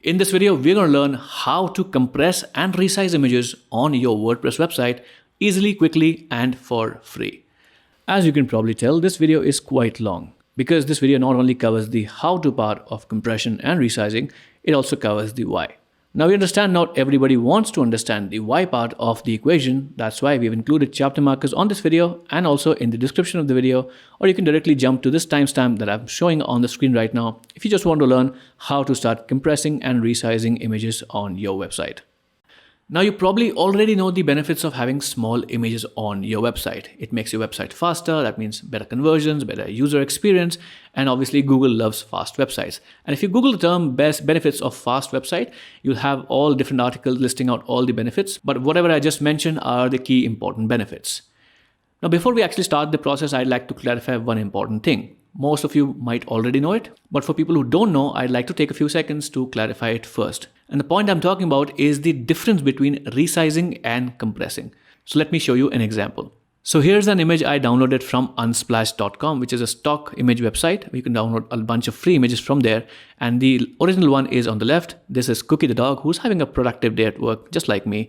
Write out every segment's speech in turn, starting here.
In this video, we're going to learn how to compress and resize images on your WordPress website easily, quickly, and for free. As you can probably tell, this video is quite long because this video not only covers the how-to part of compression and resizing, it also covers the why. Now we understand not everybody wants to understand the why part of the equation. That's why we've included chapter markers on this video and also in the description of the video, or you can directly jump to this timestamp that I'm showing on the screen right now if you just want to learn how to start compressing and resizing images on your website. Now you probably already know the benefits of having small images on your website. It makes your website faster, that means better conversions, better user experience, and obviously Google loves fast websites. And if you Google the term best benefits of fast website, you'll have all different articles listing out all the benefits, but whatever I just mentioned are the key important benefits. Now before we actually start the process, I'd like to clarify one important thing. Most of you might already know it, but for people who don't know, I'd like to take a few seconds to clarify it first. And the point I'm talking about is the difference between resizing and compressing. So let me show you an example. So here's an image I downloaded from unsplash.com, which is a stock image website. You can download a bunch of free images from there. And the original one is on the left. This is Cookie the dog, who's having a productive day at work, just like me.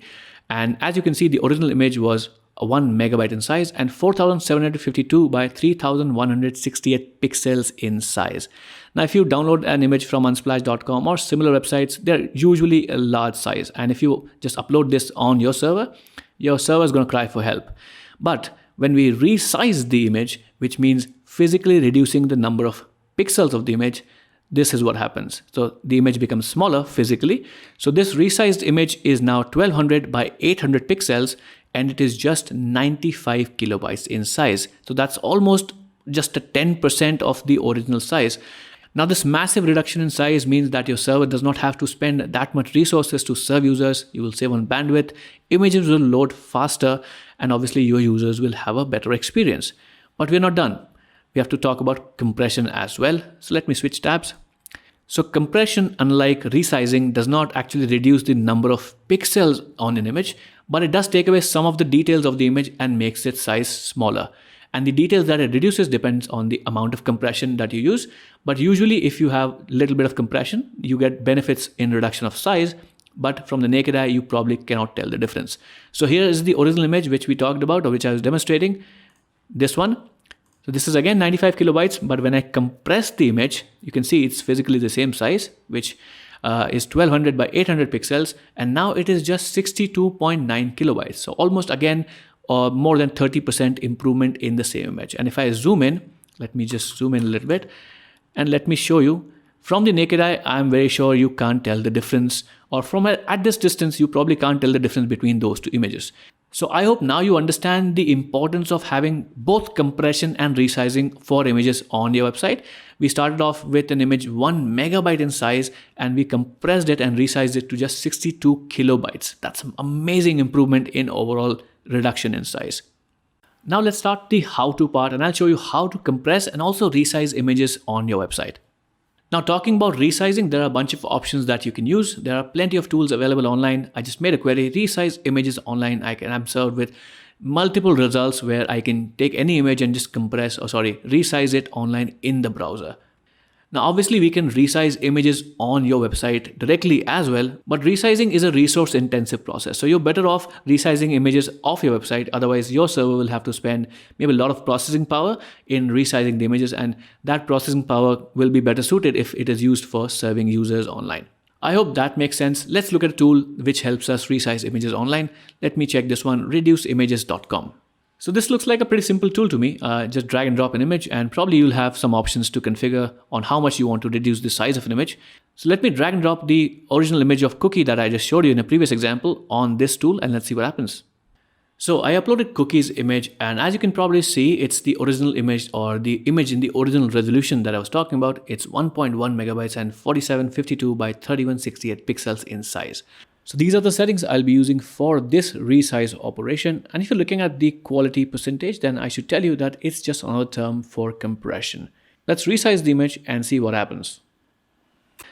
And as you can see, the original image was 1 megabyte in size and 4752 by 3168 pixels in size. Now, if you download an image from unsplash.com or similar websites, they're usually a large size. And if you just upload this on your server is going to cry for help. But when we resize the image, which means physically reducing the number of pixels of the image, this is what happens. So the image becomes smaller physically. So this resized image is now 1200 by 800 pixels and it is just 95 kilobytes in size. So that's almost just a 10% of the original size. Now this massive reduction in size means that your server does not have to spend that much resources to serve users. You will save on bandwidth, images will load faster, and obviously your users will have a better experience. But we're not done. We have to talk about compression as well. So let me switch tabs. So compression, unlike resizing, does not actually reduce the number of pixels on an image, but it does take away some of the details of the image and makes its size smaller. And the details that it reduces depends on the amount of compression that you use. But usually if you have a little bit of compression, you get benefits in reduction of size, but from the naked eye, you probably cannot tell the difference. So here is the original image which we talked about or which I was demonstrating, this one. So this is again 95 kilobytes, but when I compress the image, you can see it's physically the same size, which is 1200 by 800 pixels. And now it is just 62.9 kilobytes. So almost again, more than 30% improvement in the same image. And if I zoom in, let me just zoom in a little bit and let me show you. From the naked eye, I'm very sure you can't tell the difference, or from at this distance, you probably can't tell the difference between those two images. So I hope now you understand the importance of having both compression and resizing for images on your website. We started off with an image 1 megabyte in size and we compressed it and resized it to just 62 kilobytes. That's an amazing improvement in overall reduction in size. Now let's start the how-to part and I'll show you how to compress and also resize images on your website. Now talking about resizing, there are a bunch of options that you can use. There are plenty of tools available online. I just made a query, resize images online. I'm served with multiple results where I can take any image and just resize it online in the browser. Now obviously we can resize images on your website directly as well, but resizing is a resource intensive process. So you're better off resizing images off your website. Otherwise your server will have to spend maybe a lot of processing power in resizing the images, and that processing power will be better suited if it is used for serving users online. I hope that makes sense. Let's look at a tool which helps us resize images online. Let me check this one, reduceimages.com. So this looks like a pretty simple tool to me. Just drag and drop an image and probably you'll have some options to configure on how much you want to reduce the size of an image. So let me drag and drop the original image of Cookie that I just showed you in a previous example on this tool and let's see what happens. So I uploaded Cookie's image and as you can probably see, it's the original image or the image in the original resolution that I was talking about. It's 1.1 megabytes and 4752 by 3168 pixels in size. So these are the settings I'll be using for this resize operation. And if you're looking at the quality percentage, then I should tell you that it's just another term for compression. Let's resize the image and see what happens.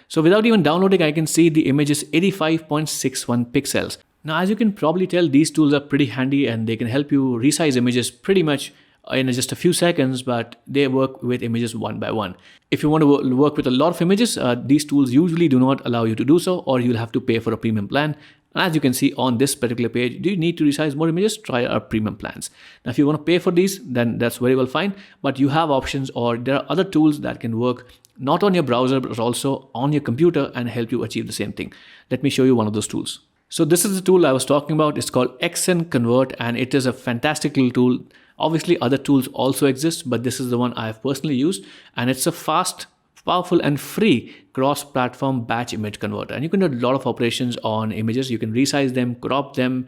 So without even downloading, I can see the image is 85.61 pixels. Now, as you can probably tell, these tools are pretty handy and they can help you resize images pretty much in just a few seconds, but they work with images one by one. If you want to work with a lot of images, these tools usually do not allow you to do so, or you'll have to pay for a premium plan. As you can see on this particular page, do you need to resize more images? Try our premium plans. Now, if you want to pay for these, then that's very well fine, but you have options, or there are other tools that can work not on your browser, but also on your computer and help you achieve the same thing. Let me show you one of those tools. So this is the tool I was talking about. It's called XNConvert, and it is a fantastic little tool. Obviously, other tools also exist, but this is the one I have personally used, and it's a fast, powerful and free cross-platform batch image converter. And you can do a lot of operations on images. You can resize them, crop them,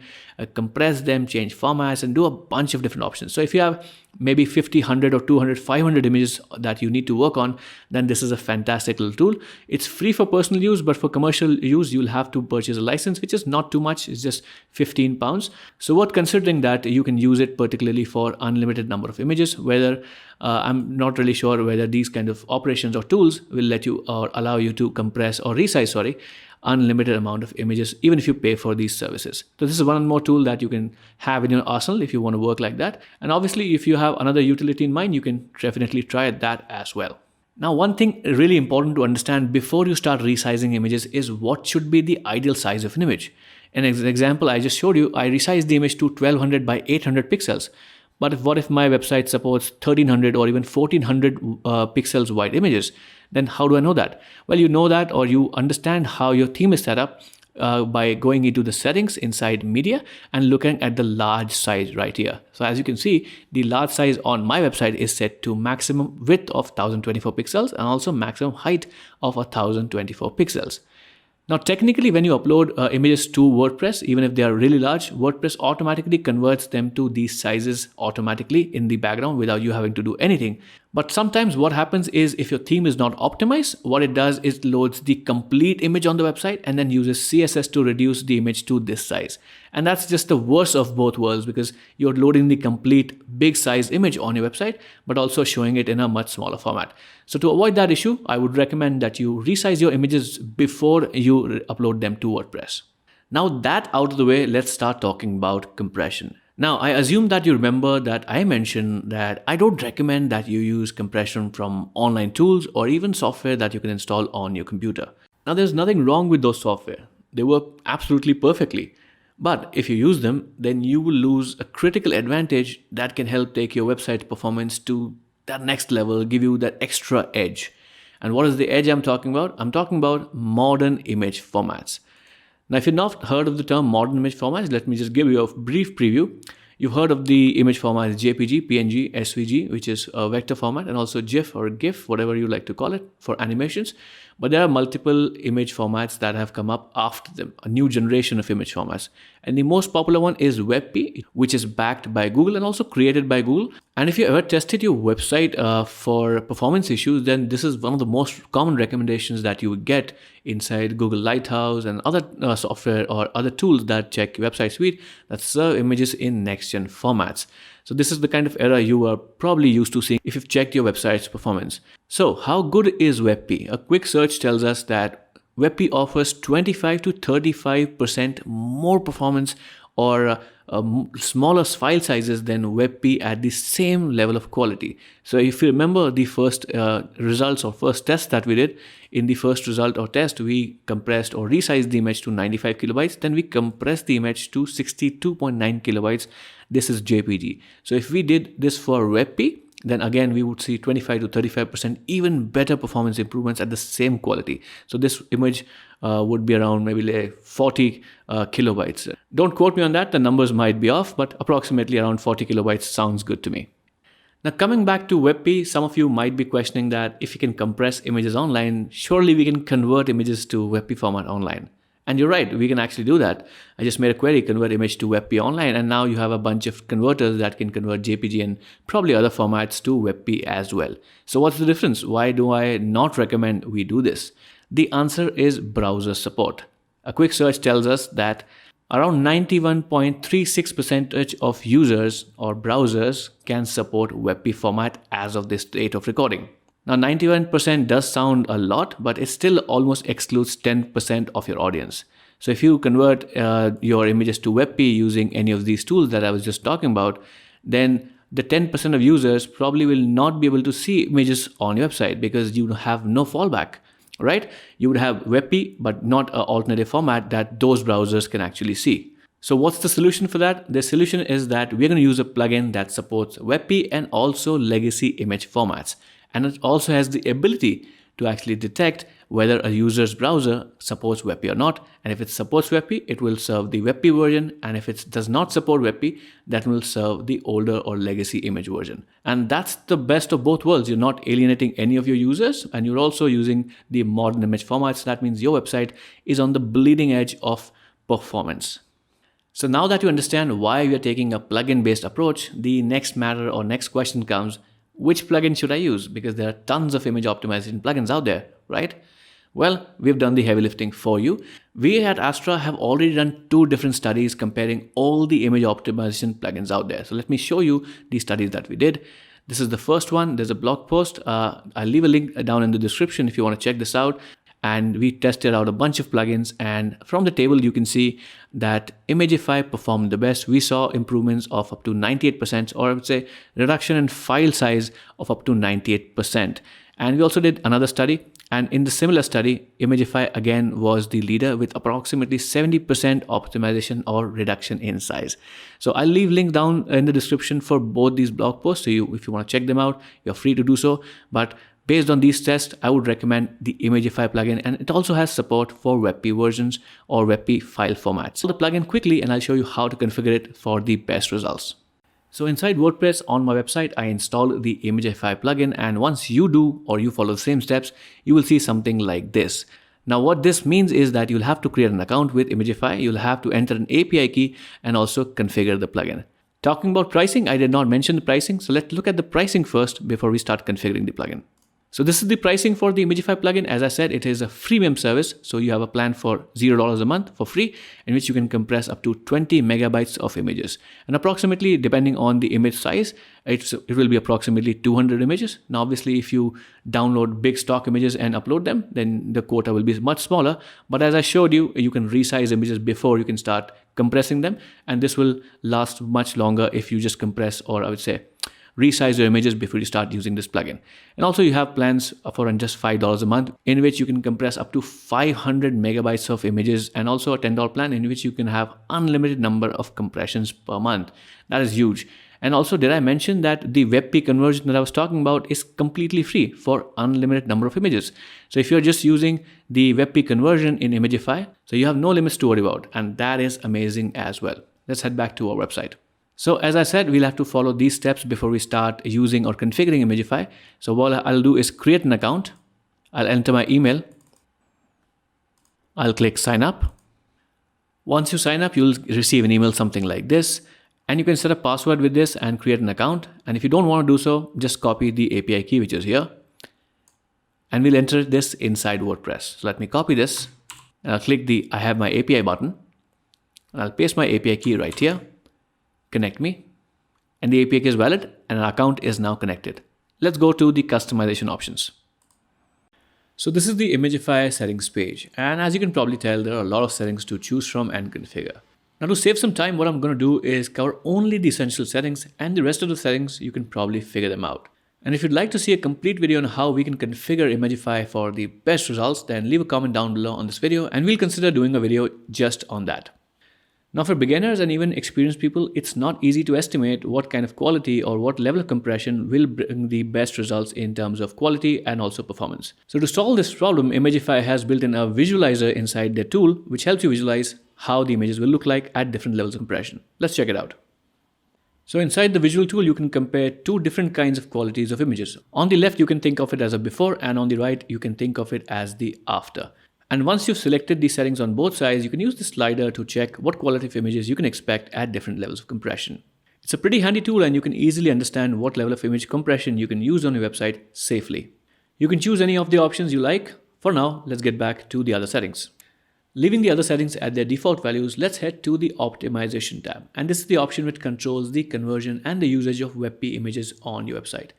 compress them, change formats, and do a bunch of different options. So if you have maybe 50, 100 or 200, 500 images that you need to work on, then this is a fantastic little tool. It's free for personal use, but for commercial use, you'll have to purchase a license, which is not too much. It's just £15. So worth considering that you can use it particularly for unlimited number of images, whether I'm not really sure whether these kind of operations or tools will let you or allow you to compress or resize, unlimited amount of images, even if you pay for these services. So this is one more tool that you can have in your arsenal if you want to work like that. And obviously, if you have another utility in mind, you can definitely try that as well. Now, one thing really important to understand before you start resizing images is what should be the ideal size of an image. In an example I just showed you, I resized the image to 1200 by 800 pixels. But what if my website supports 1300 or even 1400 pixels wide images? Then how do I know that? Well, you know that, or you understand how your theme is set up by going into the settings inside media and looking at the large size right here. So as you can see, the large size on my website is set to maximum width of 1024 pixels and also maximum height of 1024 pixels. Now, technically, when you upload images to WordPress, even if they are really large, WordPress automatically converts them to these sizes automatically in the background without you having to do anything. But sometimes what happens is if your theme is not optimized, what it does is it loads the complete image on the website and then uses CSS to reduce the image to this size. And that's just the worst of both worlds, because you're loading the complete big size image on your website, but also showing it in a much smaller format. So to avoid that issue, I would recommend that you resize your images before you upload them to WordPress. Now that out of the way, let's start talking about compression. Now, I assume that you remember that I mentioned that I don't recommend that you use compression from online tools or even software that you can install on your computer. Now, there's nothing wrong with those software. They work absolutely perfectly. But if you use them, then you will lose a critical advantage that can help take your website performance to that next level, give you that extra edge. And what is the edge I'm talking about? I'm talking about modern image formats. Now, if you've not heard of the term modern image formats, let me just give you a brief preview. You've heard of the image formats JPG, PNG, SVG, which is a vector format, and also GIF or GIF, whatever you like to call it, for animations. But there are multiple image formats that have come up after them, a new generation of image formats. And the most popular one is WebP, which is backed by Google and also created by Google. And if you ever tested your website for performance issues, then this is one of the most common recommendations that you would get inside Google Lighthouse and other software or other tools that check your website suite that serve images in next-gen formats. So this is the kind of error you are probably used to seeing if you've checked your website's performance. So how good is WebP? A quick search tells us that WebP offers 25 to 35% more performance or smaller file sizes than WebP at the same level of quality. So if you remember the first results or first test that we did, in the first result or test, we compressed or resized the image to 95 kilobytes. Then we compressed the image to 62.9 kilobytes. This is JPG. So if we did this for WebP, then again, we would see 25 to 35% even better performance improvements at the same quality. So this image would be around maybe like 40 kilobytes. Don't quote me on that. The numbers might be off, but approximately around 40 kilobytes sounds good to me. Now, coming back to WebP, some of you might be questioning that if you can compress images online, surely we can convert images to WebP format online. And you're right, we can actually do that. I just made a query, convert image to WebP online, and now you have a bunch of converters that can convert JPG and probably other formats to WebP as well. So what's the difference? Why do I not recommend we do this? The answer is browser support. A quick search tells us that around 91.36% of users or browsers can support WebP format as of this date of recording. Now, 91% does sound a lot, but it still almost excludes 10% of your audience. So if you convert your images to WebP using any of these tools that I was just talking about, then the 10% of users probably will not be able to see images on your website because you have no fallback, right? You would have WebP, but not an alternative format that those browsers can actually see. So what's the solution for that? The solution is that we're going to use a plugin that supports WebP and also legacy image formats. And it also has the ability to actually detect whether a user's browser supports WebP or not. And if it supports WebP, it will serve the WebP version. And if it does not support WebP, that will serve the older or legacy image version. And that's the best of both worlds. You're not alienating any of your users, and you're also using the modern image formats. That means your website is on the bleeding edge of performance. So now that you understand why we are taking a plugin-based approach, the next matter or next question comes, which plugin should I use? Because there are tons of image optimization plugins out there, right? Well, we've done the heavy lifting for you. We at Astra have already done 2 different studies comparing all the image optimization plugins out there. So let me show you the studies that we did. This is the first one. There's a blog post. I'll leave a link down in the description if you want to check this out. And we tested out a bunch of plugins, and from the table you can see that Imagify performed the best. We saw improvements of up to 98%, or I would say reduction in file size of up to 98%. And we also did another study, and in the similar study, Imagify again was the leader with approximately 70% optimization or reduction in size. So I'll leave link down in the description for both these blog posts. So if you want to check them out, you're free to do so. But based on these tests, I would recommend the Imagify plugin, and it also has support for WebP versions or WebP file formats. So the plugin quickly, and I'll show you how to configure it for the best results. So inside WordPress on my website, I installed the Imagify plugin, and once you do or you follow the same steps, you will see something like this. Now what this means is that you'll have to create an account with Imagify, you'll have to enter an API key and also configure the plugin. Talking about pricing, I did not mention the pricing, so let's look at the pricing first before we start configuring the plugin. So this is the pricing for the Imagify plugin. As I said, it is a freemium service. So you have a plan for $0 a month for free, in which you can compress up to 20 megabytes of images. And approximately, depending on the image size, it will be approximately 200 images. Now, obviously, if you download big stock images and upload them, then the quota will be much smaller. But as I showed you, you can resize images before you can start compressing them. And this will last much longer if you just compress, or I would say, resize your images before you start using this plugin. And also you have plans for just $5 a month, in which you can compress up to 500 megabytes of images, and also a $10 plan in which you can have unlimited number of compressions per month. That is huge. And also, did I mention that the WebP conversion that I was talking about is completely free for unlimited number of images. So if you're just using the WebP conversion in Imagify, so you have no limits to worry about, and that is amazing as well. Let's head back to our website. So as I said, we'll have to follow these steps before we start using or configuring Imagify. So what I'll do is create an account. I'll enter my email. I'll click sign up. Once you sign up, you'll receive an email something like this. And you can set a password with this and create an account. And if you don't want to do so, just copy the API key, which is here. And we'll enter this inside WordPress. So let me copy this. And I'll click the I have my API button. And I'll paste my API key right here. Connect me, and the API key is valid and our account is now connected. Let's go to the customization options. So this is the Imagify settings page, and as you can probably tell, there are a lot of settings to choose from and configure. Now to save some time, what I'm going to do is cover only the essential settings, and the rest of the settings you can probably figure them out. And if you'd like to see a complete video on how we can configure Imagify for the best results, then leave a comment down below on this video and we'll consider doing a video just on that. Now for beginners and even experienced people, it's not easy to estimate what kind of quality or what level of compression will bring the best results in terms of quality and also performance. So to solve this problem, Imagify has built in a visualizer inside their tool, which helps you visualize how the images will look like at different levels of compression. Let's check it out. So inside the visual tool, you can compare 2 different kinds of qualities of images. On the left, you can think of it as a before, and on the right, you can think of it as the after. And once you've selected the settings on both sides, you can use the slider to check what quality of images you can expect at different levels of compression. It's a pretty handy tool, and you can easily understand what level of image compression you can use on your website safely. You can choose any of the options you like. For now, let's get back to the other settings. Leaving the other settings at their default values, let's head to the Optimization tab. And this is the option which controls the conversion and the usage of WebP images on your website.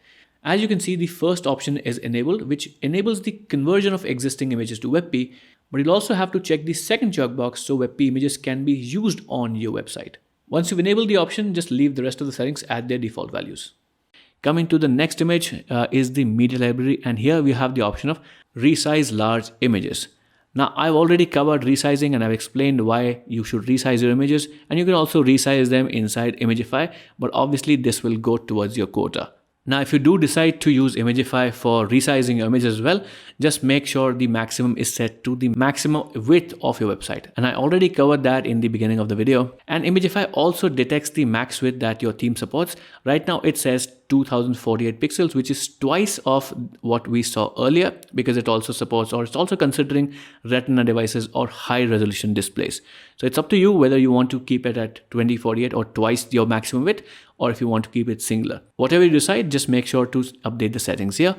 As you can see, the first option is enabled, which enables the conversion of existing images to WebP, but you'll also have to check the second checkbox so WebP images can be used on your website. Once you've enabled the option, just leave the rest of the settings at their default values. Coming to the next image is the media library, and here we have the option of resize large images. Now, I've already covered resizing and I've explained why you should resize your images, and you can also resize them inside Imagify, but obviously this will go towards your quota. Now, if you do decide to use Imagify for resizing your image as well, just make sure the maximum is set to the maximum width of your website. And I already covered that in the beginning of the video. And Imagify also detects the max width that your theme supports. Right now it says 2048 pixels, which is twice of what we saw earlier, because it also supports, or it's also considering Retina devices or high resolution displays. So it's up to you whether you want to keep it at 2048 or twice your maximum width, or if you want to keep it singular. Whatever you decide, just make sure to update the settings here.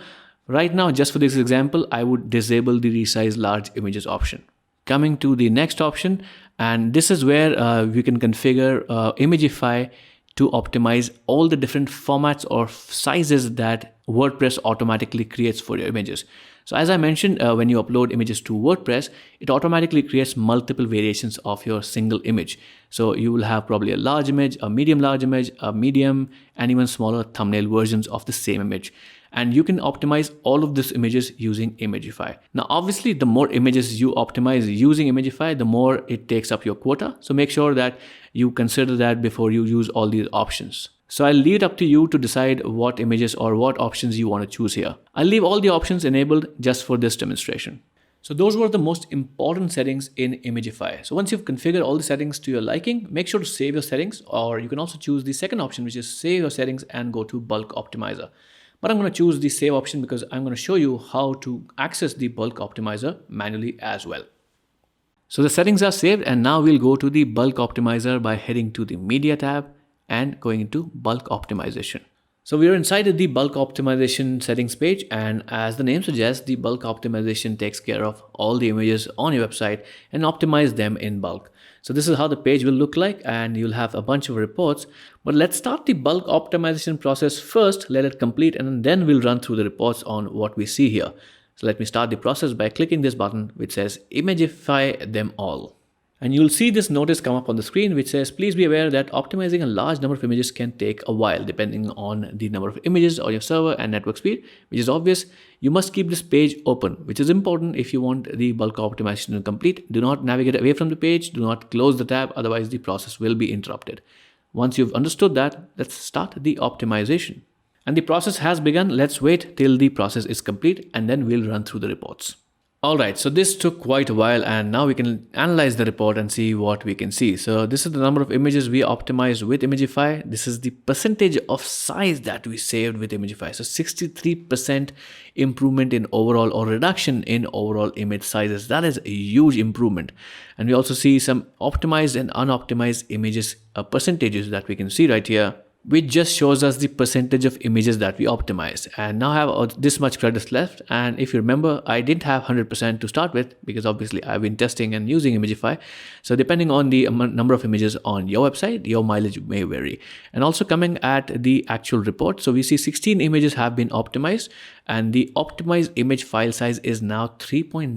Right now, just for this example, I would disable the resize large images option. Coming to the next option, and this is where we can configure Imagify to optimize all the different formats or sizes that WordPress automatically creates for your images. So as I mentioned, when you upload images to WordPress, it automatically creates multiple variations of your single image. So you will have probably a large image, a medium-large image, a medium, and even smaller thumbnail versions of the same image. And you can optimize all of these images using Imagify. Now, obviously, the more images you optimize using Imagify, the more it takes up your quota. So make sure that you consider that before you use all these options. So I'll leave it up to you to decide what images or what options you want to choose here. I'll leave all the options enabled just for this demonstration. So those were the most important settings in Imagify. So once you've configured all the settings to your liking, make sure to save your settings, or you can also choose the second option, which is save your settings and go to bulk optimizer. But I'm going to choose the save option because I'm going to show you how to access the bulk optimizer manually as well. So the settings are saved, and now we'll go to the bulk optimizer by heading to the media tab and going into bulk optimization. So we are inside the bulk optimization settings page, and as the name suggests, the bulk optimization takes care of all the images on your website and optimize them in bulk. So this is how the page will look like, and you'll have a bunch of reports. But let's start the bulk optimization process first, let it complete, and then we'll run through the reports on what we see here. So let me start the process by clicking this button which says Imagify them all. And you'll see this notice come up on the screen which says, please be aware that optimizing a large number of images can take a while depending on the number of images on your server and network speed, which is obvious. You must keep this page open, which is important if you want the bulk optimization to complete. Do not navigate away from the page. Do not close the tab, otherwise the process will be interrupted. Once you've understood that, let's start the optimization. And the process has begun. Let's wait till the process is complete and then we'll run through the reports. Alright, so this took quite a while, and now we can analyze the report and see what we can see. So this is the number of images we optimized with Imagify. This is the percentage of size that we saved with Imagify. So 63% improvement in overall, or reduction in overall image sizes. That is a huge improvement. And we also see some optimized and unoptimized images percentages that we can see right here, which just shows us the percentage of images that we optimized. And now I have this much credits left. And if you remember, I didn't have 100% to start with because obviously I've been testing and using Imagify. So depending on the number of images on your website, your mileage may vary. And also coming at the actual report, so we see 16 images have been optimized, and the optimized image file size is now 3.97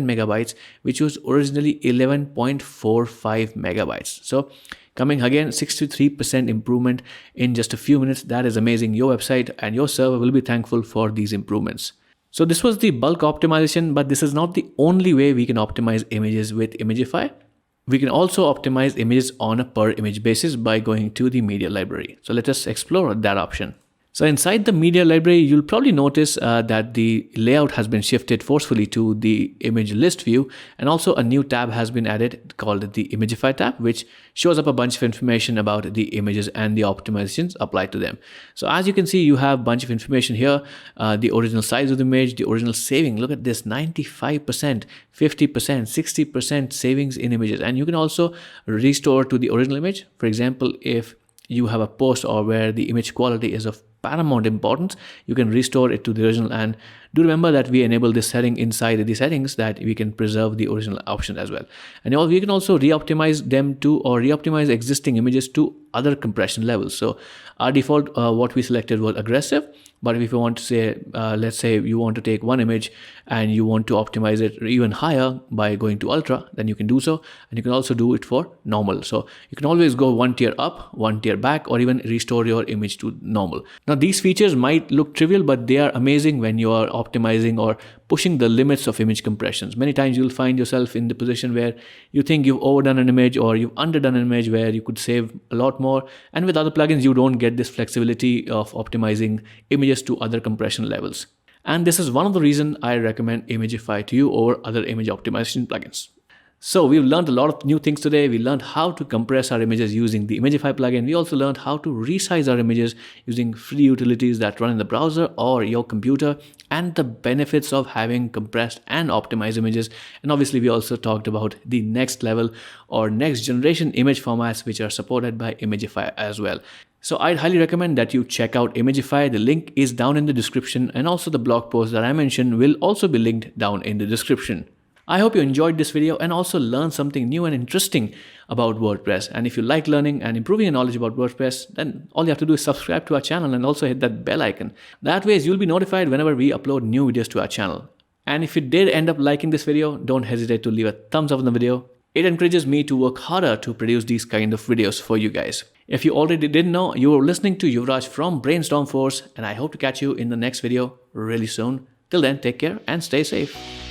megabytes, which was originally 11.45 megabytes. So coming again, 63% improvement in just a few minutes. That is amazing. Your website and your server will be thankful for these improvements. So this was the bulk optimization, but this is not the only way we can optimize images with Imagify. We can also optimize images on a per image basis by going to the media library. So let us explore that option. So inside the media library, you'll probably notice that the layout has been shifted forcefully to the image list view, and also a new tab has been added called the Imagify tab, which shows up a bunch of information about the images and the optimizations applied to them. So as you can see, you have a bunch of information here, the original size of the image, the original saving. Look at this, 95%, 50%, 60% savings in images. And you can also restore to the original image. For example, if you have a post or where the image quality is of paramount importance, you can restore it to the original and Do remember that we enable this setting inside the settings that we can preserve the original option as well. And we can also re-optimize them to, or re-optimize existing images to other compression levels. So our default, what we selected was aggressive. But if you want to say, let's say you want to take one image and you want to optimize it even higher by going to ultra, then you can do so. And you can also do it for normal. So you can always go one tier up, one tier back, or even restore your image to normal. Now these features might look trivial, but they are amazing when you are optimizing or pushing the limits of image compressions. Many times you'll find yourself in the position where you think you've overdone an image or you've underdone an image where you could save a lot more. And with other plugins, you don't get this flexibility of optimizing images to other compression levels. And this is one of the reasons I recommend Imagify to you over other image optimization plugins. So we've learned a lot of new things today. We learned how to compress our images using the Imagify plugin. We also learned how to resize our images using free utilities that run in the browser or your computer, and the benefits of having compressed and optimized images. And obviously we also talked about the next level or next generation image formats which are supported by Imagify as well. So I'd highly recommend that you check out Imagify. The link is down in the description, and also the blog post that I mentioned will also be linked down in the description. I hope you enjoyed this video and also learned something new and interesting about WordPress. And if you like learning and improving your knowledge about WordPress, then all you have to do is subscribe to our channel and also hit that bell icon. That way you'll be notified whenever we upload new videos to our channel. And if you did end up liking this video, don't hesitate to leave a thumbs up on the video. It encourages me to work harder to produce these kind of videos for you guys. If you already didn't know, you are listening to Yuvraj from Brainstorm Force, and I hope to catch you in the next video really soon. Till then, take care and stay safe.